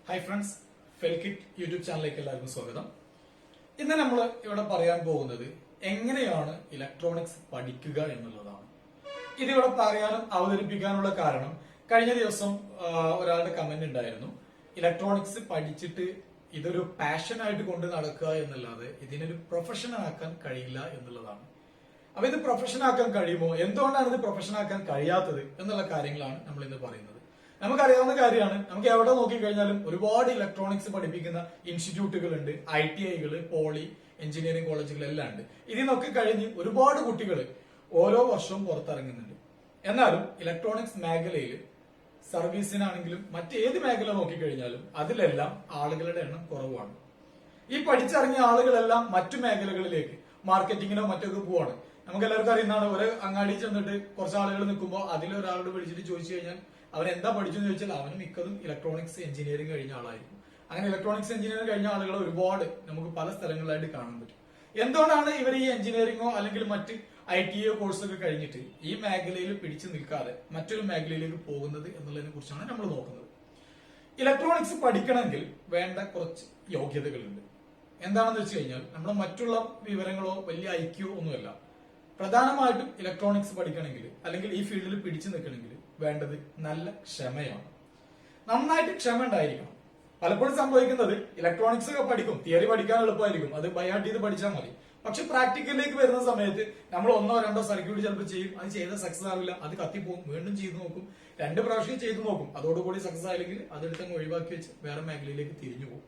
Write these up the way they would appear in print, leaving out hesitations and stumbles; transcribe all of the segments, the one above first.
Hi friends, ഫെൽകിറ്റ് YouTube ചാനലിലേക്ക് എല്ലാവർക്കും സ്വാഗതം. ഇന്ന് നമ്മൾ ഇവിടെ പറയാൻ പോകുന്നത് എങ്ങനെയാണ് ഇലക്ട്രോണിക്സ് പഠിക്കുക എന്നുള്ളതാണ്. ഇതിവിടെ പറയാനും അവതരിപ്പിക്കാനുള്ള കാരണം കഴിഞ്ഞ ദിവസം ഒരാളുടെ കമന്റ് ഉണ്ടായിരുന്നു. ഇലക്ട്രോണിക്സ് പഠിച്ചിട്ട് ഇതൊരു പാഷനായിട്ട് കൊണ്ട് നടക്കുക എന്നല്ലാതെ ഇതിനൊരു പ്രൊഫഷൻ ആക്കാൻ കഴിയില്ല എന്നുള്ളതാണ്. അപ്പൊ ഇത് പ്രൊഫഷൻ ആക്കാൻ കഴിയുമോ, എന്തുകൊണ്ടാണ് ഇത് പ്രൊഫഷൻ ആക്കാൻ കഴിയാത്തത് എന്നുള്ള കാര്യങ്ങളാണ് നമ്മൾ ഇന്ന് പറയുന്നത്. നമുക്കറിയാവുന്ന കാര്യമാണ്, നമുക്ക് എവിടെ നോക്കിക്കഴിഞ്ഞാലും ഒരുപാട് ഇലക്ട്രോണിക്സ് പഠിപ്പിക്കുന്ന ഇൻസ്റ്റിറ്റ്യൂട്ടുകൾ ഉണ്ട്, ITIകൾ, പോളി, എഞ്ചിനീയറിംഗ് കോളേജുകൾ എല്ലാം ഉണ്ട്. ഇതിൽ നിന്നൊക്കെ കഴിഞ്ഞ് ഒരുപാട് കുട്ടികൾ ഓരോ വർഷവും പുറത്തിറങ്ങുന്നുണ്ട്. എന്നാലും ഇലക്ട്രോണിക്സ് മേഖലയിൽ സർവീസിനാണെങ്കിലും മറ്റേത് മേഖല നോക്കിക്കഴിഞ്ഞാലും അതിലെല്ലാം ആളുകളുടെ എണ്ണം കുറവാണ്. ഈ പഠിച്ചിറങ്ങിയ ആളുകളെല്ലാം മറ്റു മേഖലകളിലേക്ക് മാർക്കറ്റിങ്ങിനോ മറ്റൊക്കെ പോവാണ്. നമുക്ക് എല്ലാവർക്കും അറിയുന്നതാണ്, ഒരു അങ്ങാടി ചെന്നിട്ട് കുറച്ച് ആളുകൾ നിൽക്കുമ്പോൾ അതിലൊരാളോട് വിളിച്ചിട്ട് ചോദിച്ചു കഴിഞ്ഞാൽ അവൻ എന്താ പഠിച്ചെന്ന് ചോദിച്ചാൽ അവന് മിക്കതും ഇലക്ട്രോണിക്സ് എഞ്ചിനീയറിംഗ് കഴിഞ്ഞ ആളായിരിക്കും. അങ്ങനെ ഇലക്ട്രോണിക്സ് എഞ്ചിനീയറിംഗ് കഴിഞ്ഞ ആളുകൾ ഒരുപാട് നമുക്ക് പല സ്ഥലങ്ങളിലായിട്ട് കാണാൻ പറ്റും. എന്തുകൊണ്ടാണ് ഇവർ ഈ എഞ്ചിനീയറിംഗോ അല്ലെങ്കിൽ മറ്റ് ITO കോഴ്സൊക്കെ കഴിഞ്ഞിട്ട് ഈ മേഖലയിൽ പിടിച്ചു നിൽക്കാതെ മറ്റൊരു മേഖലയിലേക്ക് പോകുന്നത് എന്നുള്ളതിനെ കുറിച്ചാണ് നമ്മൾ നോക്കുന്നത്. ഇലക്ട്രോണിക്സ് പഠിക്കണമെങ്കിൽ വേണ്ട കുറച്ച് യോഗ്യതകളുണ്ട്. എന്താണെന്ന് വെച്ച് കഴിഞ്ഞാൽ നമ്മൾ മറ്റുള്ള വിവരങ്ങളോ വലിയ IQ ഒന്നുമല്ല. പ്രധാനമായിട്ടും ഇലക്ട്രോണിക്സ് പഠിക്കണമെങ്കിൽ അല്ലെങ്കിൽ ഈ ഫീൽഡിൽ പിടിച്ചു നിൽക്കണമെങ്കിൽ വേണ്ടത് നല്ല ക്ഷമയാണ്. നന്നായിട്ട് ക്ഷമ ഉണ്ടായിരിക്കണം. പലപ്പോഴും സംഭവിക്കുന്നത് ഇലക്ട്രോണിക്സ് ഒക്കെ പഠിക്കും, തിയറി പഠിക്കാൻ എളുപ്പമായിരിക്കും, അത് ബൈഹാർട്ട് ചെയ്ത് പഠിച്ചാൽ മതി. പക്ഷെ പ്രാക്ടിക്കലിലേക്ക് വരുന്ന സമയത്ത് നമ്മൾ 1 or 2 സർക്യൂട്ട് ചിലപ്പോൾ ചെയ്യും, അത് ചെയ്ത സക്സസ് ആവില്ല, അത് കത്തിപ്പോകും, വീണ്ടും ചെയ്തു നോക്കും, 2 പ്രാവശ്യം ചെയ്തു നോക്കും, അതോടുകൂടി സക്സസ് ആയില്ലെങ്കിൽ അതെടുത്തങ്ങ് ഒഴിവാക്കി വെച്ച് വേറെ മേഖലയിലേക്ക് തിരിഞ്ഞു പോകും.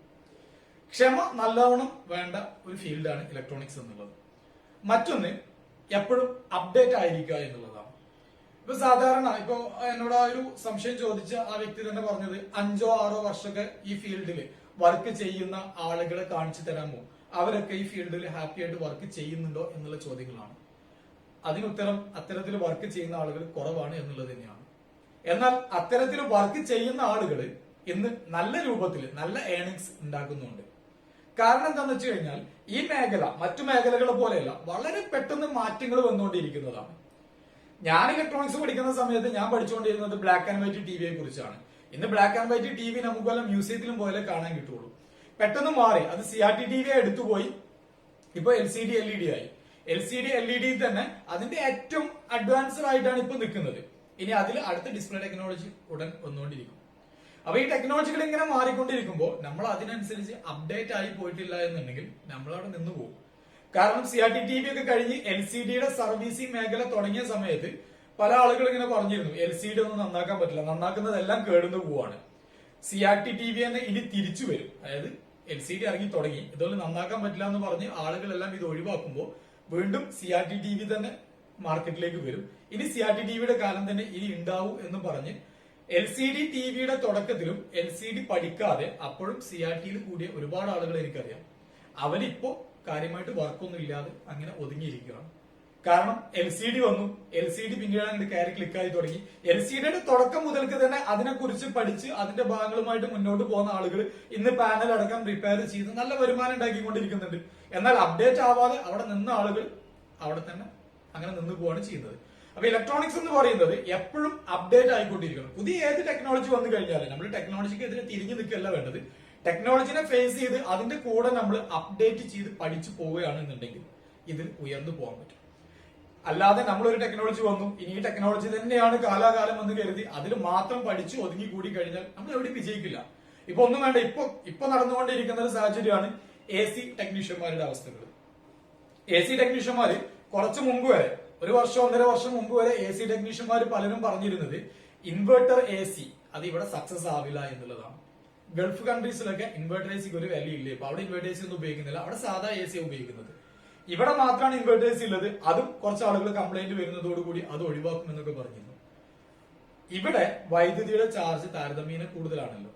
ക്ഷമ നല്ലവണ്ണം വേണ്ട ഒരു ഫീൽഡാണ് ഇലക്ട്രോണിക്സ് എന്നുള്ളത്. മറ്റൊന്ന്, എപ്പോഴും അപ്ഡേറ്റ് ആയിരിക്കുക എന്നുള്ളതാണ്. ഇപ്പൊ സാധാരണ ഇപ്പൊ എന്നോട് ആ ഒരു സംശയം ചോദിച്ച ആ വ്യക്തി തന്നെ പറഞ്ഞത് 5 or 6 വർഷമൊക്കെ ഈ ഫീൽഡിൽ വർക്ക് ചെയ്യുന്ന ആളുകളെ കാണിച്ചു തരാമോ, അവരൊക്കെ ഈ ഫീൽഡിൽ ഹാപ്പി ആയിട്ട് വർക്ക് ചെയ്യുന്നുണ്ടോ എന്നുള്ള ചോദ്യങ്ങളാണ്. അതിനുത്തരം അത്തരത്തിൽ വർക്ക് ചെയ്യുന്ന ആളുകൾ കുറവാണ് എന്നുള്ളത് തന്നെയാണ്. എന്നാൽ അത്തരത്തിൽ വർക്ക് ചെയ്യുന്ന ആളുകൾ ഇന്ന് നല്ല രൂപത്തിൽ നല്ല ഏർണിങ്സ് ഉണ്ടാക്കുന്നുണ്ട്. കാരണം എന്താണെന്ന് വെച്ച് കഴിഞ്ഞാൽ ഈ മേഖല മറ്റു മേഖലകളെ പോലെയല്ല, വളരെ പെട്ടെന്ന് മാറ്റങ്ങൾ വന്നുകൊണ്ടിരിക്കുന്നതാണ്. ഞാൻ ഇലക്ട്രോണിക്സ് പഠിക്കുന്ന സമയത്ത് ഞാൻ പഠിച്ചുകൊണ്ടിരുന്നത് ബ്ലാക്ക് ആൻഡ് വൈറ്റ് ടിവിയെ കുറിച്ചാണ്. ഇന്ന് ബ്ലാക്ക് ആൻഡ് വൈറ്റ് ടിവി നമുക്ക് വല്ല മ്യൂസിയത്തിലും പോലെ കാണാൻ കിട്ടുള്ളൂ. പെട്ടെന്ന് മാറി, അത് CRT TV എടുത്തുപോയി, ഇപ്പൊ LCD LED ആയി. LCD LED തന്നെ അതിന്റെ ഏറ്റവും അഡ്വാൻസ്ഡ് ആയിട്ടാണ് ഇപ്പൊ നിൽക്കുന്നത്. ഇനി അതിൽ അടുത്ത ഡിസ്പ്ലേ ടെക്നോളജി ഉടൻ വന്നുകൊണ്ടിരിക്കും. അപ്പൊ ഈ ടെക്നോളജികൾ ഇങ്ങനെ മാറിക്കൊണ്ടിരിക്കുമ്പോൾ നമ്മൾ അതിനനുസരിച്ച് അപ്ഡേറ്റ് ആയി പോയിട്ടില്ല എന്നുണ്ടെങ്കിൽ നമ്മൾ അവിടെ നിന്ന് പോകും. കാരണം CRT TV ഒക്കെ കഴിഞ്ഞ് LCDയുടെ സർവീസിംഗ് മേഖല തുടങ്ങിയ സമയത്ത് പല ആളുകൾ ഇങ്ങനെ പറഞ്ഞിരുന്നു, LCD ഒന്നും നന്നാക്കാൻ പറ്റില്ല, നന്നാക്കുന്നതെല്ലാം കേടുന്നു പോവാണ്. CRT TV തന്നെ ഇനി തിരിച്ചു വരും. അതായത് LCD ഇറങ്ങി തുടങ്ങി, ഇതുപോലെ നന്നാക്കാൻ പറ്റില്ല എന്ന് പറഞ്ഞ് ആളുകളെല്ലാം ഇത് ഒഴിവാക്കുമ്പോൾ വീണ്ടും CRT TV തന്നെ മാർക്കറ്റിലേക്ക് വരും. ഇനി CRT TVയുടെ കാലം തന്നെ ഇനി ഉണ്ടാവും എന്ന് പറഞ്ഞ് LCD TVയുടെ തുടക്കത്തിലും LCD പഠിക്കാതെ അപ്പോഴും CRTയിൽ കൂടിയ ഒരുപാട് ആളുകൾ എനിക്കറിയാം. അവരിപ്പോ കാര്യമായിട്ട് വർക്കൊന്നും ഇല്ലാതെ അങ്ങനെ ഒതുങ്ങിയിരിക്കുകയാണ്. കാരണം LCD വന്നു, LCD പിന്നീട് അങ്ങോട്ട് കയറി ക്ലിക്കായി തുടങ്ങി. LCDയുടെ തുടക്കം മുതൽക്ക് തന്നെ അതിനെക്കുറിച്ച് പഠിച്ച് അതിന്റെ ഭാഗങ്ങളുമായിട്ട് മുന്നോട്ട് പോകുന്ന ആളുകൾ ഇന്ന് പാനൽ അടക്കം റിപ്പയർ ചെയ്ത് നല്ല വരുമാനം ഉണ്ടാക്കിക്കൊണ്ടിരിക്കുന്നുണ്ട്. എന്നാൽ അപ്ഡേറ്റ് ആവാതെ അവിടെ നിന്ന ആളുകൾ അവിടെ തന്നെ അങ്ങനെ നിന്ന് പോവാണ് ചെയ്യുന്നത്. അപ്പൊ ഇലക്ട്രോണിക്സ് എന്ന് പറയുന്നത് എപ്പോഴും അപ്ഡേറ്റ് ആയിക്കൊണ്ടിരിക്കണം. പുതിയ ഏത് ടെക്നോളജി വന്നു കഴിഞ്ഞാലും നമ്മൾ ടെക്നോളജിക്ക് എതിരെ തിരിഞ്ഞു നിൽക്കുകയല്ല വേണ്ടത്. ടെക്നോളജിനെ ഫേസ് ചെയ്ത് അതിന്റെ കൂടെ നമ്മൾ അപ്ഡേറ്റ് ചെയ്ത് പഠിച്ചു പോവുകയാണെന്നുണ്ടെങ്കിൽ ഇതിൽ ഉയർന്നു പോകാൻ പറ്റും. അല്ലാതെ നമ്മളൊരു ടെക്നോളജി വന്നു, ഇനി ഈ ടെക്നോളജി തന്നെയാണ് കാലാകാലം എന്ന് കരുതി അതിൽ മാത്രം പഠിച്ചു ഒതുങ്ങി കൂടി കഴിഞ്ഞാൽ നമ്മൾ എവിടെയും വിജയിക്കില്ല. ഇപ്പൊ ഒന്നും വേണ്ട, ഇപ്പൊ നടന്നുകൊണ്ടിരിക്കുന്ന ഒരു സാഹചര്യമാണ് AC ടെക്നീഷ്യന്മാരുടെ അവസ്ഥകൾ. AC ടെക്നീഷ്യന്മാര് കുറച്ചു മുമ്പ് വരെ, 1 വർഷം 1.5 വർഷം മുമ്പ് വരെ AC ടെക്നീഷ്യന്മാർ പലരും പറഞ്ഞിരുന്നത് ഇൻവെർട്ടർ AC അത് ഇവിടെ സക്സസ് ആവില്ല എന്നുള്ളതാണ്. ഗൾഫ് കൺട്രീസിലൊക്കെ ഇൻവെർട്ടർ AC ഒരു വാല്യൂ ഇല്ല. ഇപ്പൊ അവിടെ ഇൻവെർട്ടർ AC ഒന്നും ഉപയോഗിക്കുന്നില്ല, അവിടെ സാധാ AC ഉപയോഗിക്കുന്നത്. ഇവിടെ മാത്രമാണ് ഇൻവെർട്ടർ AC ഉള്ളത്. അതും കുറച്ച് ആളുകൾ കംപ്ലൈന്റ് വരുന്നതോടുകൂടി അത് ഒഴിവാക്കും എന്നൊക്കെ പറഞ്ഞിരുന്നു. ഇവിടെ വൈദ്യുതിയുടെ ചാർജ് താരതമ്യേന കൂടുതലാണല്ലോ.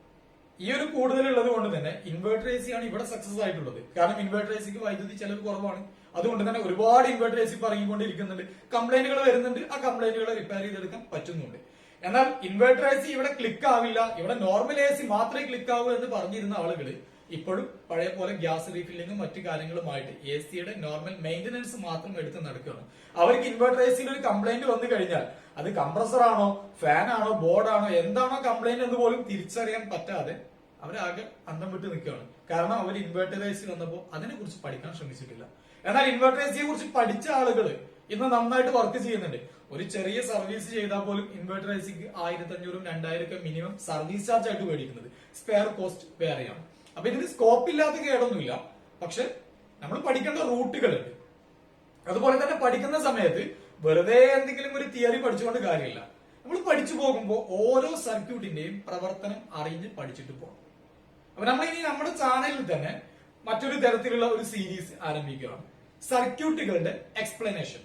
ഈ ഒരു കൂടുതലുള്ളത് കൊണ്ട് തന്നെ ഇൻവെർട്ടർ AC ആണ് ഇവിടെ സക്സസ് ആയിട്ടുള്ളത്. കാരണം ഇൻവെർട്ടർ ACക്ക് വൈദ്യുതി ചെലവ് കുറവാണ്. അതുകൊണ്ട് തന്നെ ഒരുപാട് ഇൻവെർട്ടർ AC ഇറങ്ങിക്കൊണ്ടിരിക്കുന്നുണ്ട്. കംപ്ലൈന്റുകൾ വരുന്നുണ്ട്, ആ കംപ്ലൈന്റുകളെ റിപ്പയർ ചെയ്തെടുക്കാൻ പറ്റുന്നുണ്ട്. എന്നാൽ ഇൻവെർട്ടർ AC ഇവിടെ ക്ലിക്ക് ആവില്ല, ഇവിടെ നോർമൽ AC മാത്രമേ ക്ലിക്ക് ആവൂ എന്ന് പറഞ്ഞിരുന്ന ആളുകൾ ഇപ്പോഴും പഴയ പോലെ ഗ്യാസ് റീഫില്ലിങ്ങും മറ്റു കാര്യങ്ങളുമായിട്ട് ACയുടെ നോർമൽ മെയിന്റനൻസ് മാത്രം എടുത്ത് നടക്കുകയാണ്. അവർക്ക് ഇൻവെർട്ടർ ACയിൽ ഒരു കംപ്ലൈന്റ് വന്നു കഴിഞ്ഞാൽ അത് കംപ്രസർ ആണോ, ഫാൻ ആണോ, ബോർഡാണോ, എന്താണോ കംപ്ലൈന്റ് എന്ന് പോലും തിരിച്ചറിയാൻ പറ്റാതെ അവരാകെ അന്തം വിട്ട് നിൽക്കുകയാണ്. കാരണം അവർ ഇൻവെർട്ടറൈസ് വന്നപ്പോൾ അതിനെ കുറിച്ച് പഠിക്കാൻ ശ്രമിച്ചിട്ടില്ല. എന്നാൽ ഇൻവെർട്ടറൈസിനെ കുറിച്ച് പഠിച്ച ആളുകൾ ഇന്ന് നന്നായിട്ട് വർക്ക് ചെയ്യുന്നുണ്ട്. ഒരു ചെറിയ സർവീസ് ചെയ്താൽ പോലും ഇൻവെർട്ടറൈസിക്ക് 1500 2000 മിനിമം സർവീസ് ചാർജ് ആയിട്ട് മേടിക്കുന്നത്. സ്പെയർ കോസ്റ്റ് വേറെയാണ്. അപ്പൊ ഇതിന് സ്കോപ്പ് ഇല്ലാത്ത കേടൊന്നുമില്ല. പക്ഷെ നമ്മൾ പഠിക്കേണ്ട റൂട്ടുകളുണ്ട്. അതുപോലെ തന്നെ പഠിക്കുന്ന സമയത്ത് വെറുതെ എന്തെങ്കിലും ഒരു തിയറി പഠിച്ചുകൊണ്ട് കാര്യമില്ല. നമ്മൾ പഠിച്ചു പോകുമ്പോൾ ഓരോ സർക്യൂട്ടിന്റെയും പ്രവർത്തനം അറിഞ്ഞ് പഠിച്ചിട്ട് പോകണം. അപ്പൊ നമ്മൾ ഇനി നമ്മുടെ ചാനലിൽ തന്നെ മറ്റൊരു തരത്തിലുള്ള ഒരു സീരീസ് ആരംഭിക്കുകയാണ്. സർക്യൂട്ടുകളുടെ എക്സ്പ്ലനേഷൻ.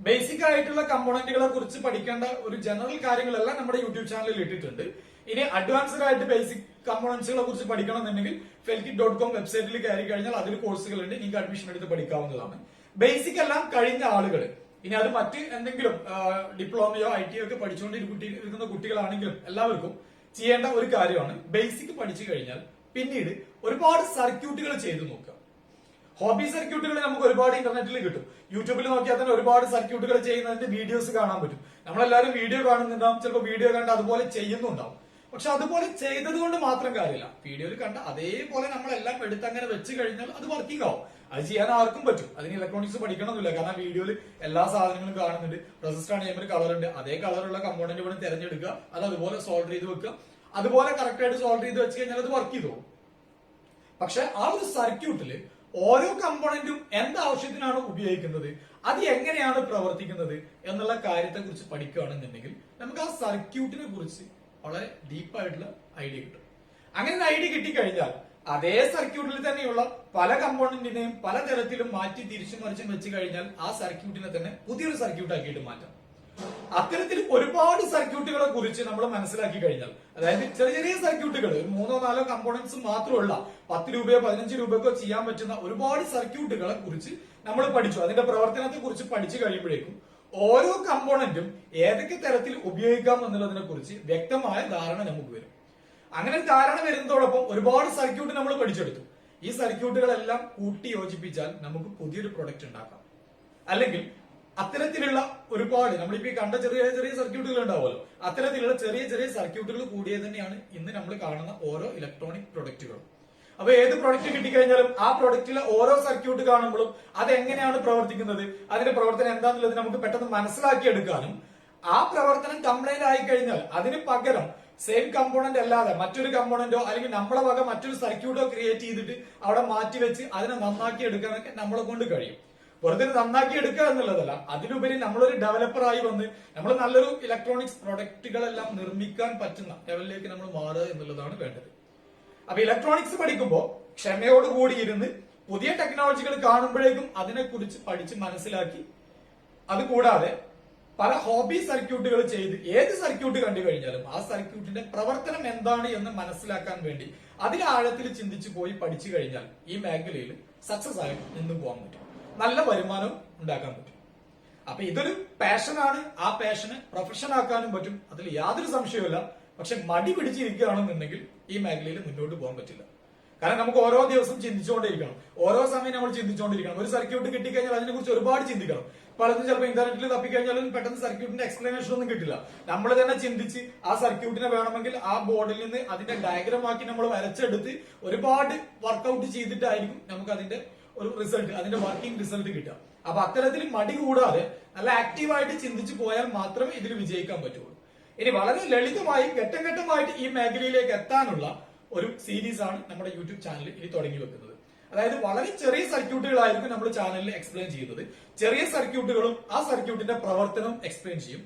ബേസിക് ആയിട്ടുള്ള കമ്പോണന്റുകളെ കുറിച്ച് പഠിക്കേണ്ട ഒരു ജനറൽ കാര്യങ്ങളെല്ലാം നമ്മുടെ യൂട്യൂബ് ചാനലിൽ ഇട്ടിട്ടുണ്ട്. ഇനി അഡ്വാൻസ്ഡ് ആയിട്ട് ബേസിക് കമ്പോണന്റ്സുകളെ കുറിച്ച് പഠിക്കണമെന്നുണ്ടെങ്കിൽ FELKIT.com വെബ്സൈറ്റിൽ കയറി കഴിഞ്ഞാൽ അതിൽ കോഴ്സുകളുണ്ട്. നിങ്ങൾക്ക് അഡ്മിഷൻ എടുത്ത് പഠിക്കാവുന്നതാണ്. ബേസിക് എല്ലാം കഴിഞ്ഞ ആളുകൾ, ഇനി അത് മറ്റ് എന്തെങ്കിലും ഡിപ്ലോമയോ ITO ഒക്കെ പഠിച്ചുകൊണ്ടിരിക്കുന്ന കുട്ടികളാണെങ്കിലും എല്ലാവർക്കും ചെയ്യേണ്ട ഒരു കാര്യമാണ്. ബേസിക് പഠിച്ചു കഴിഞ്ഞാൽ പിന്നീട് ഒരുപാട് സർക്യൂട്ടുകൾ ചെയ്തു നോക്കുക. ഹോബി സർക്യൂട്ടുകൾ നമുക്ക് ഒരുപാട് ഇന്റർനെറ്റിൽ കിട്ടും. യൂട്യൂബിൽ നോക്കിയാൽ തന്നെ ഒരുപാട് സർക്യൂട്ടുകൾ ചെയ്യുന്നതിന്റെ വീഡിയോസ് കാണാൻ പറ്റും. നമ്മളെല്ലാവരും വീഡിയോ കാണുന്നുണ്ടാവും, ചിലപ്പോൾ വീഡിയോ കണ്ട് അതുപോലെ ചെയ്യുന്നുണ്ടാവും. പക്ഷെ അതുപോലെ ചെയ്തത് കൊണ്ട് മാത്രം കാര്യമില്ല. വീഡിയോയിൽ കണ്ട അതേപോലെ നമ്മളെല്ലാം എടുത്ത് അങ്ങനെ വെച്ച് കഴിഞ്ഞാൽ അത് വർക്കിംഗ് ആവും. അത് ചെയ്യാൻ ആർക്കും പറ്റും. അതിന് ഇലക്ട്രോണിക്സ് പഠിക്കണമെന്നില്ല. കാരണം വീഡിയോയിൽ എല്ലാ സാധനങ്ങളും കാണുന്നുണ്ട്. റെസിസ്റ്റർ ആണെങ്കിൽ ഒരു കളർ ഉണ്ട്, അതേ കളറുള്ള കമ്പോണന്റ് ഇവിടെ തിരഞ്ഞെടുക്കുക, അത് അതുപോലെ സോൾവ് ചെയ്ത് വെക്കുക. അതുപോലെ കറക്റ്റ് ആയിട്ട് സോൾവ് ചെയ്ത് വെച്ച് കഴിഞ്ഞാൽ അത് വർക്ക് ചെയ്തു. പക്ഷെ ആ ഒരു സർക്യൂട്ടില് ഓരോ കമ്പോണന്റും എന്താവശ്യത്തിനാണ് ഉപയോഗിക്കുന്നത്, അത് എങ്ങനെയാണ് പ്രവർത്തിക്കുന്നത് എന്നുള്ള കാര്യത്തെ കുറിച്ച് പഠിക്കുകയാണെന്നുണ്ടെങ്കിൽ നമുക്ക് ആ സർക്യൂട്ടിനെ കുറിച്ച് വളരെ ഡീപ്പായിട്ടുള്ള ഐഡിയ കിട്ടും. അങ്ങനെ ഒരു ഐഡിയ കിട്ടിക്കഴിഞ്ഞാൽ അതേ സർക്യൂട്ടിൽ തന്നെയുള്ള പല കമ്പോണന്റിനെയും പല തരത്തിലും മാറ്റി തിരിച്ചും മറിച്ചും വെച്ച് കഴിഞ്ഞാൽ ആ സർക്യൂട്ടിനെ തന്നെ പുതിയൊരു സർക്യൂട്ട് ആക്കിയിട്ട് മാറ്റാം. അത്തരത്തിൽ ഒരുപാട് സർക്യൂട്ടുകളെ കുറിച്ച് നമ്മൾ മനസ്സിലാക്കി കഴിഞ്ഞാൽ, അതായത് ചെറിയ ചെറിയ സർക്യൂട്ടുകൾ 3-4 കമ്പോണന്റ്സ് മാത്രമുള്ള 10 രൂപയോ 15 രൂപക്കോ ചെയ്യാൻ പറ്റുന്ന ഒരുപാട് സർക്യൂട്ടുകളെ കുറിച്ച് നമ്മൾ പഠിച്ചു. അതിന്റെ പ്രവർത്തനത്തെ കുറിച്ച് പഠിച്ചു കഴിയുമ്പോഴേക്കും ഓരോ കമ്പോണന്റും ഏതൊക്കെ തരത്തിൽ ഉപയോഗിക്കാം എന്നുള്ളതിനെ കുറിച്ച് വ്യക്തമായ ധാരണ നമുക്ക് വരും. അങ്ങനെ ധാരണ വരുന്നതോടൊപ്പം ഒരുപാട് സർക്യൂട്ട് നമ്മൾ പഠിച്ചെടുത്തു. ഈ സർക്യൂട്ടുകളെല്ലാം കൂട്ടി യോജിപ്പിച്ചാൽ നമുക്ക് പുതിയൊരു പ്രൊഡക്റ്റ് ഉണ്ടാക്കാം. അല്ലെങ്കിൽ അത്തരത്തിലുള്ള ഒരുപാട് നമ്മളിപ്പോ കണ്ട ചെറിയ ചെറിയ സർക്യൂട്ടുകൾ ഉണ്ടാവുമല്ലോ, അത്തരത്തിലുള്ള ചെറിയ ചെറിയ സർക്യൂട്ടുകൾ കൂടിയത് തന്നെയാണ് ഇന്ന് നമ്മൾ കാണുന്ന ഓരോ ഇലക്ട്രോണിക് പ്രൊഡക്റ്റുകളും. അപ്പൊ ഏത് പ്രൊഡക്റ്റ് കിട്ടിക്കഴിഞ്ഞാലും ആ പ്രൊഡക്റ്റിലെ ഓരോ സർക്യൂട്ട് കാണുമ്പോഴും അത് എങ്ങനെയാണ് പ്രവർത്തിക്കുന്നത്, അതിന്റെ പ്രവർത്തനം എന്താണെന്നുള്ളത് നമുക്ക് പെട്ടെന്ന് മനസ്സിലാക്കിയെടുക്കാനും, ആ പ്രവർത്തനം കംപ്ലൈന്റ് ആയി കഴിഞ്ഞാൽ അതിന് പകരം സെയിം കമ്പോണന്റ് അല്ലാതെ മറ്റൊരു കമ്പോണന്റോ അല്ലെങ്കിൽ നമ്മളെ വക മറ്റൊരു സർക്യൂട്ടോ ക്രിയേറ്റ് ചെയ്തിട്ട് അവിടെ മാറ്റിവെച്ച് അതിനെ നന്നാക്കി എടുക്കാനൊക്കെ നമ്മളെ കൊണ്ട് കഴിയും. വെറുതെ നന്നാക്കി എടുക്കുക എന്നുള്ളതല്ല, അതിലുപരി നമ്മളൊരു ഡെവലപ്പറായി വന്ന് നമ്മൾ നല്ലൊരു ഇലക്ട്രോണിക്സ് പ്രൊഡക്റ്റുകളെല്ലാം നിർമ്മിക്കാൻ പറ്റുന്ന ലെവലിലേക്ക് നമ്മൾ മാറുക എന്നുള്ളതാണ് വേണ്ടത്. അപ്പൊ ഇലക്ട്രോണിക്സ് പഠിക്കുമ്പോൾ ക്ഷമയോടുകൂടി ഇരുന്ന് പുതിയ ടെക്നോളജികൾ കാണുമ്പോഴേക്കും അതിനെക്കുറിച്ച് പഠിച്ച് മനസ്സിലാക്കി, അതുകൂടാതെ പല ഹോബി സർക്യൂട്ടുകൾ ചെയ്ത് ഏത് സർക്യൂട്ട് കണ്ടു കഴിഞ്ഞാലും ആ സർക്യൂട്ടിന്റെ പ്രവർത്തനം എന്താണ് എന്ന് മനസ്സിലാക്കാൻ വേണ്ടി അതിൽ ആഴത്തിൽ ചിന്തിച്ചു പോയി പഠിച്ചു കഴിഞ്ഞാൽ ഈ മേഖലയിൽ സക്സസ് ആയിട്ട് നിന്നും പോകാൻ പറ്റും, നല്ല വരുമാനം ഉണ്ടാക്കാൻ പറ്റും. അപ്പൊ ഇതൊരു പാഷനാണ്. ആ പാഷന് പ്രൊഫഷൻ ആക്കാനും പറ്റും, അതിൽ യാതൊരു സംശയവുമില്ല. പക്ഷെ മടി പിടിച്ചിരിക്കുകയാണെന്നുണ്ടെങ്കിൽ ഈ മേഖലയിൽ മുന്നോട്ട് പോകാൻ പറ്റില്ല. കാരണം നമുക്ക് ഓരോ ദിവസം ചിന്തിച്ചുകൊണ്ടിരിക്കണം, ഓരോ സമയം നമ്മൾ ചിന്തിച്ചുകൊണ്ടിരിക്കണം. ഒരു സർക്യൂട്ട് കിട്ടിക്കഴിഞ്ഞാൽ അതിനെ കുറിച്ച് ഒരുപാട് ചിന്തിക്കണം. പലതും ചിലപ്പോൾ ഇന്റർനെറ്റിൽ തപ്പിക്കഴിഞ്ഞാലും പെട്ടെന്ന് സർക്യൂട്ടിന്റെ എക്സ്പ്ലനേഷൻ ഒന്നും കിട്ടില്ല. നമ്മൾ തന്നെ ചിന്തിച്ച് ആ സർക്യൂട്ടിനെ വേണമെങ്കിൽ ആ ബോർഡിൽ നിന്ന് അതിന്റെ ഡയഗ്രാം ആക്കി നമ്മൾ വരച്ചെടുത്ത് ഒരുപാട് വർക്ക്ഔട്ട് ചെയ്തിട്ടായിരിക്കും നമുക്ക് അതിന്റെ ഒരു റിസൾട്ട്, അതിന്റെ വർക്കിംഗ് റിസൾട്ട് കിട്ടുക. അപ്പൊ അത്തരത്തിൽ മടി കൂടാതെ നല്ല ആക്റ്റീവായിട്ട് ചിന്തിച്ചു പോയാൽ മാത്രമേ ഇതിൽ വിജയിക്കാൻ പറ്റുള്ളൂ. ഇനി വളരെ ലളിതമായി ഘട്ടം ഘട്ടമായിട്ട് ഈ മേഖലയിലേക്ക് എത്താനുള്ള ഒരു സീരീസ് ആണ് നമ്മുടെ യൂട്യൂബ് ചാനലിൽ ഇനി തുടങ്ങി വെക്കുന്നത്. അതായത് വളരെ ചെറിയ സർക്യൂട്ടുകളായിരിക്കും നമ്മൾ ചാനലിൽ എക്സ്പ്ലെയിൻ ചെയ്യുന്നത്. ചെറിയ സർക്യൂട്ടുകളും ആ സർക്യൂട്ടിന്റെ പ്രവർത്തനവും എക്സ്പ്ലെയിൻ ചെയ്യും.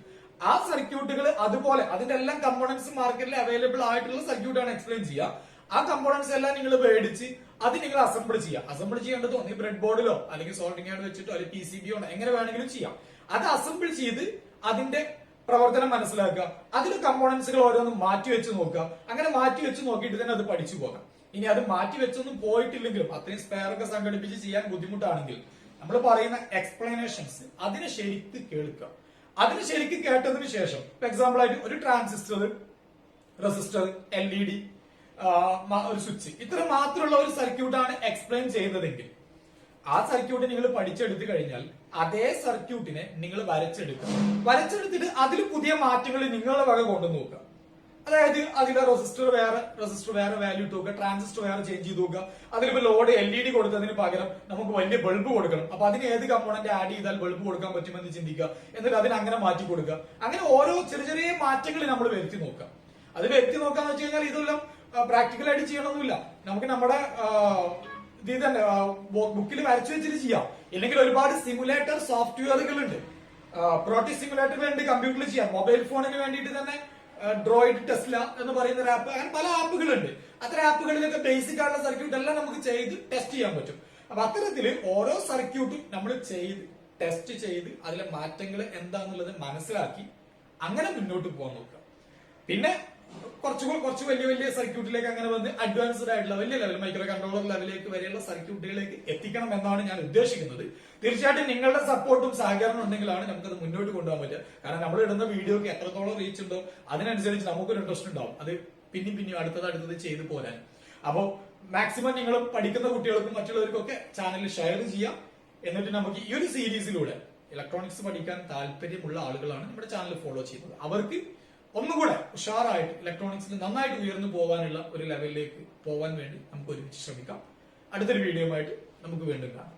ആ സർക്യൂട്ടുകൾ അതുപോലെ അതിന്റെ എല്ലാം കമ്പോണന്റ്സ് മാർക്കറ്റിൽ അവൈലബിൾ ആയിട്ടുള്ള സർക്യൂട്ടാണ് എക്സ്പ്ലെയിൻ ചെയ്യുക. ആ കമ്പോണന്റ്സ് എല്ലാം നിങ്ങൾ മേടിച്ച് അത് നിങ്ങൾ അസംബിൾ ചെയ്യുക. അസംബിൾ ചെയ്യേണ്ടത് ഒന്നീ ബ്രെഡ് ബോർഡിലോ അല്ലെങ്കിൽ സോൾഡിംഗ് ആഡ് വെച്ചിട്ടോ അല്ലെങ്കിൽ PCBയോ എങ്ങനെ വേണമെങ്കിലും ചെയ്യാം. അത് അസംബിൾ ചെയ്ത് അതിന്റെ പ്രവർത്തനം മനസ്സിലാക്കുക, അതിൽ കമ്പോണന്റ്സുകൾ ഓരോന്നും മാറ്റിവെച്ച് നോക്കുക. അങ്ങനെ മാറ്റിവെച്ച് നോക്കിയിട്ട് തന്നെ അത് പഠിച്ചു പോകാം. ഇനി അത് മാറ്റിവെച്ചൊന്നും പോയിട്ടില്ലെങ്കിലും അത്രയും സ്പെയർ ഒക്കെ സംഘടിപ്പിച്ച് ചെയ്യാൻ ബുദ്ധിമുട്ടാണെങ്കിൽ നമ്മൾ പറയുന്ന എക്സ്പ്ലനേഷൻസ് അതിനെ ശരിക്ക് കേൾക്കുക. അതിന് ശരിക്ക് കേട്ടതിന് ശേഷം എക്സാമ്പിൾ ആയിട്ട് ഒരു ട്രാൻസിസ്റ്റർ, റെസിസ്റ്റർ, LED, ഒരു സ്വിച്ച്, ഇത്ര മാത്രമുള്ള ഒരു സർക്യൂട്ടാണ് എക്സ്പ്ലെയിൻ ചെയ്യുന്നതെങ്കിൽ ആ സർക്യൂട്ട് നിങ്ങൾ പഠിച്ചെടുത്തു കഴിഞ്ഞാൽ അതേ സർക്യൂട്ടിനെ നിങ്ങൾ വരച്ചെടുക്കുക. വരച്ചെടുത്തിട്ട് അതിൽ പുതിയ മാറ്റങ്ങൾ നിങ്ങളുടെ വക കൊണ്ടു നോക്കുക. അതായത് അതിലെ റെസിസ്റ്റർ വേറെ വാല്യൂ ഇട്ട് നോക്കുക, ട്രാൻസിസ്റ്റർ വേറെ ചേഞ്ച് ചെയ്ത് നോക്കുക. അതിലിപ്പോ ലോഡ് LED കൊടുത്തതിന് പകരം നമുക്ക് വലിയ ബൾബ് കൊടുക്കണം. അപ്പൊ അതിന് ഏത് കമ്പോണന്റ് ആഡ് ചെയ്താൽ ബൾബ് കൊടുക്കാൻ പറ്റുമെന്ന് ചിന്തിക്കുക. എന്നിട്ട് അതിന് അങ്ങനെ മാറ്റി കൊടുക്കുക. അങ്ങനെ ഓരോ ചെറിയ ചെറിയ മാറ്റങ്ങൾ നമ്മൾ വരുത്തി നോക്കുക. അത് വരുത്തി നോക്കാന്ന് വെച്ച് കഴിഞ്ഞാൽ ഇതെല്ലാം പ്രാക്ടിക്കലായിട്ട് ചെയ്യണമെന്നില്ല. നമുക്ക് നമ്മുടെ ഇത് തന്നെ ബുക്കിൽ വരച്ചു വെച്ചിട്ട് ചെയ്യാം. ഇല്ലെങ്കിൽ ഒരുപാട് സിമുലേറ്റർ സോഫ്റ്റ്വെയറുകൾ ഉണ്ട്, പ്രോട്ടി സിമുലേറ്റർ ഉണ്ട് കമ്പ്യൂട്ടറിൽ ചെയ്യാം. മൊബൈൽ ഫോണിന് വേണ്ടിയിട്ട് തന്നെ ഡ്രോയിഡ് ടെസ്ല എന്ന് പറയുന്ന ഒരു ആപ്പ്, അങ്ങനെ പല ആപ്പുകളുണ്ട്. അത്തരം ആപ്പുകളിലൊക്കെ ബേസിക് ആയിട്ടുള്ള സർക്യൂട്ട് എല്ലാം നമുക്ക് ചെയ്ത് ടെസ്റ്റ് ചെയ്യാൻ പറ്റും. അപ്പൊ അത്തരത്തില് ഓരോ സർക്യൂട്ടും നമ്മൾ ചെയ്ത് ടെസ്റ്റ് ചെയ്ത് അതിലെ മാറ്റങ്ങൾ എന്താന്നുള്ളത് മനസ്സിലാക്കി അങ്ങനെ മുന്നോട്ട് പോകാൻ നോക്കുക. പിന്നെ കുറച്ച് വലിയ വലിയ സർക്യൂട്ടിലേക്ക് അങ്ങനെ വന്ന് അഡ്വാൻസ്ഡ് ആയിട്ടുള്ള വലിയ ലെവൽ മൈക്രോ കൺട്രോളർ ലെവലിലേക്ക് വരെയുള്ള സർക്യൂട്ടുകളിലേക്ക് എത്തിക്കണം എന്നാണ് ഞാൻ ഉദ്ദേശിക്കുന്നത്. തീർച്ചയായിട്ടും നിങ്ങളുടെ സപ്പോർട്ടും സഹകരണം ഉണ്ടെങ്കിലാണ് നമുക്കത് മുന്നോട്ട് കൊണ്ടുപോകാൻ പറ്റുക. കാരണം നമ്മൾ ഇടുന്ന വീഡിയോക്ക് എത്രത്തോളം റീച്ച് ഉണ്ടോ അതിനനുസരിച്ച് നമുക്കൊരു ഇൻട്രസ്റ്റ് ഉണ്ടാവും അത് പിന്നെയും അടുത്തത് ചെയ്തു പോരാൻ. അപ്പോൾ മാക്സിമം നിങ്ങൾ പഠിക്കുന്ന കുട്ടികൾക്കും മറ്റുള്ളവർക്കും ഒക്കെ ചാനൽ ഷെയർ ചെയ്യാം. എന്നിട്ട് നമുക്ക് ഈ ഒരു സീരീസിലൂടെ ഇലക്ട്രോണിക്സ് പഠിക്കാൻ താല്പര്യമുള്ള ആളുകളാണ് നമ്മുടെ ചാനൽ ഫോളോ ചെയ്യുന്നത്. അവർക്ക് ഒന്നുകൂടെ ഉഷാറായിട്ട് ഇലക്ട്രോണിക്സിൽ നന്നായിട്ട് ഉയർന്നു പോകാനുള്ള ഒരു ലെവലിലേക്ക് പോകാൻ വേണ്ടി നമുക്ക് ഒരുമിച്ച് ശ്രമിക്കാം. അടുത്തൊരു വീഡിയോയുമായിട്ട് നമുക്ക് വീണ്ടും കാണാം.